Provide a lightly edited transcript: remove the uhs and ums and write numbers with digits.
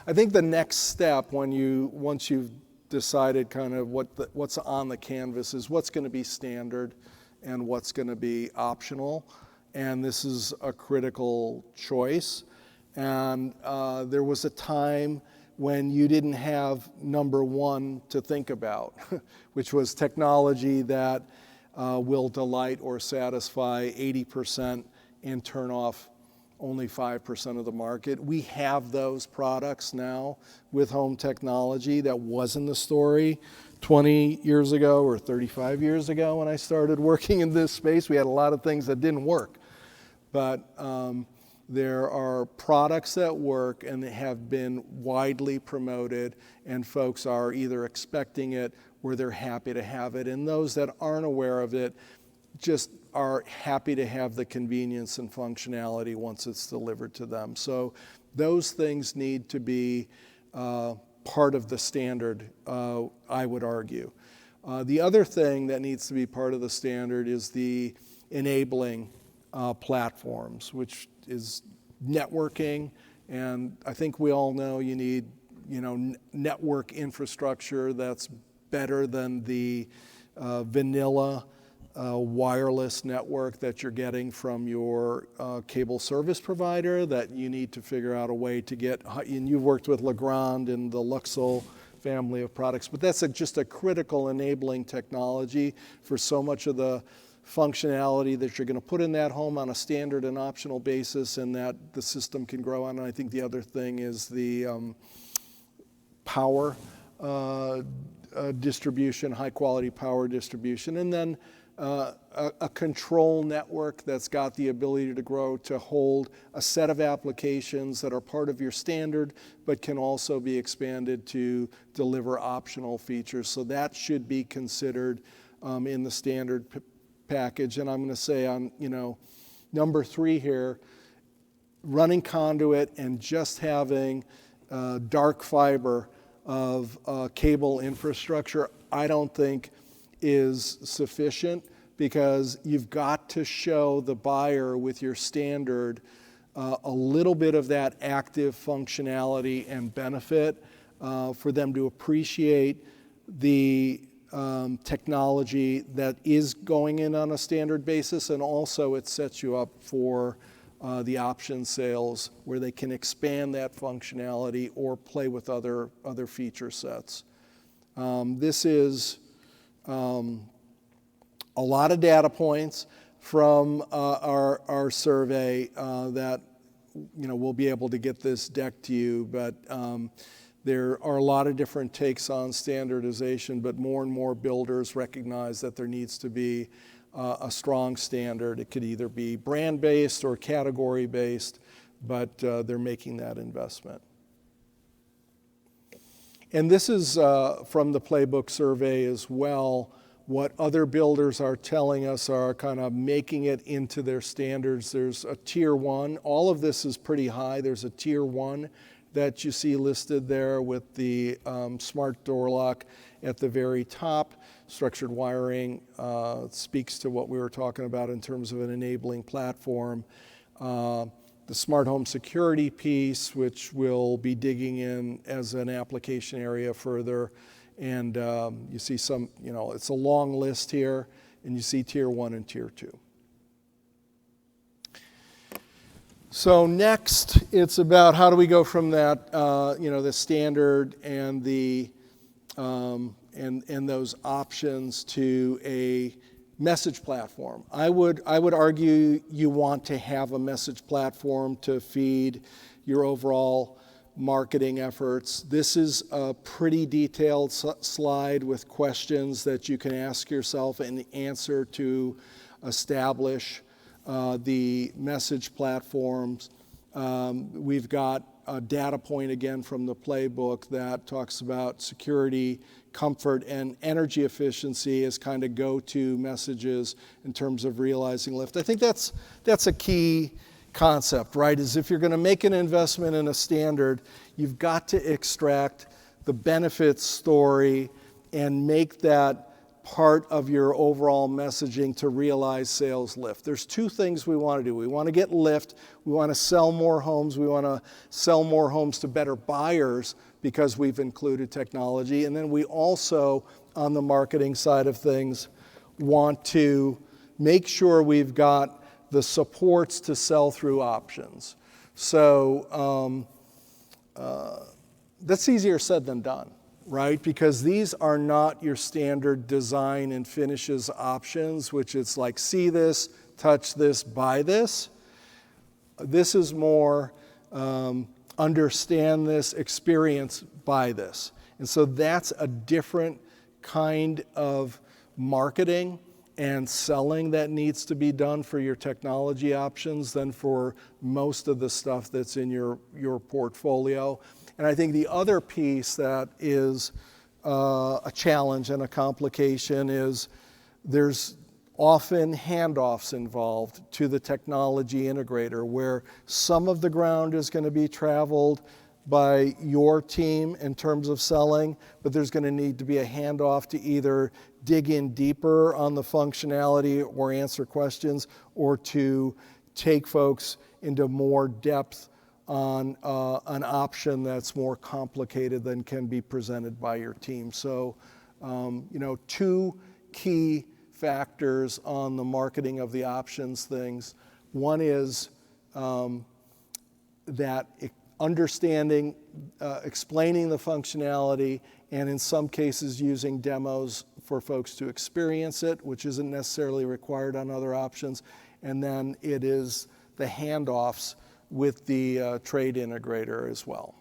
I think the next step once you've decided kind of what's on the canvas is what's going to be standard and what's going to be optional. And this is a critical choice. And there was a time when you didn't have number one to think about, which was technology that will delight or satisfy 80% and turn off only 5% of the market. We have those products now with home technology. That wasn't the story 20 years ago or 35 years ago when I started working in this space. We had a lot of things that didn't work. But there are products that work and that have been widely promoted, and folks are either expecting it or they're happy to have it. And those that aren't aware of it just are happy to have the convenience and functionality once it's delivered to them. So those things need to be part of the standard, I would argue. The other thing that needs to be part of the standard is the enabling platforms, which is networking. And I think we all know you need, network infrastructure that's better than the vanilla wireless network that you're getting from your cable service provider, that you need to figure out a way to get. And you've worked with Legrand and the Luxol family of products, but that's just a critical enabling technology for so much of the functionality that you're going to put in that home on a standard and optional basis, and that the system can grow on. And I think the other thing is the power distribution, high quality power distribution, and then a control network that's got the ability to grow to hold a set of applications that are part of your standard, but can also be expanded to deliver optional features. So that should be considered in the standard package. And I'm going to say on, number 3 here, running conduit and just having dark fiber of cable infrastructure, I don't think is sufficient, because you've got to show the buyer with your standard a little bit of that active functionality and benefit for them to appreciate the technology that is going in on a standard basis. And also it sets you up for the option sales where they can expand that functionality or play with other feature sets. This is a lot of data points from our survey that we'll be able to get this deck to you, but there are a lot of different takes on standardization, but more and more builders recognize that there needs to be a strong standard. It could either be brand-based or category-based, but they're making that investment. And this is from the Playbook survey as well, what other builders are telling us are kind of making it into their standards. There's a tier 1. All of this is pretty high. There's a tier 1 that you see listed there with the smart door lock at the very top. Structured wiring speaks to what we were talking about in terms of an enabling platform. The smart home security piece, which we'll be digging in as an application area further. And you see some, it's a long list here, and you see tier 1 and tier 2. So next, it's about how do we go from that, the standard and the and those options to a message platform. I would argue you want to have a message platform to feed your overall marketing efforts. This is a pretty detailed slide with questions that you can ask yourself and answer to establish the message platforms. We've got a data point again from the Playbook that talks about security, comfort, and energy efficiency as kind of go-to messages in terms of realizing lift. I think that's a key concept, right? Is if you're going to make an investment in a standard, you've got to extract the benefits story and make that part of your overall messaging to realize sales lift. There's two things we want to do. We want to get lift. We want to sell more homes. We want to sell more homes to better buyers because we've included technology. And then we also, on the marketing side of things, want to make sure we've got the supports to sell through options. So that's easier said than done, right? Because these are not your standard design and finishes options, which it's like see this, touch this, buy this. This is more understand this, experience, buy this. And so that's a different kind of marketing and selling that needs to be done for your technology options than for most of the stuff that's in your portfolio. And I think the other piece that is a challenge and a complication is there's often handoffs involved to the technology integrator where some of the ground is going to be traveled by your team in terms of selling, but there's going to need to be a handoff to either dig in deeper on the functionality or answer questions, or to take folks into more depth on an option that's more complicated than can be presented by your team. So, two key factors on the marketing of the options things. One is that understanding, explaining the functionality, and in some cases using demos for folks to experience it, which isn't necessarily required on other options. And then it is the handoffs with the trade integrator as well.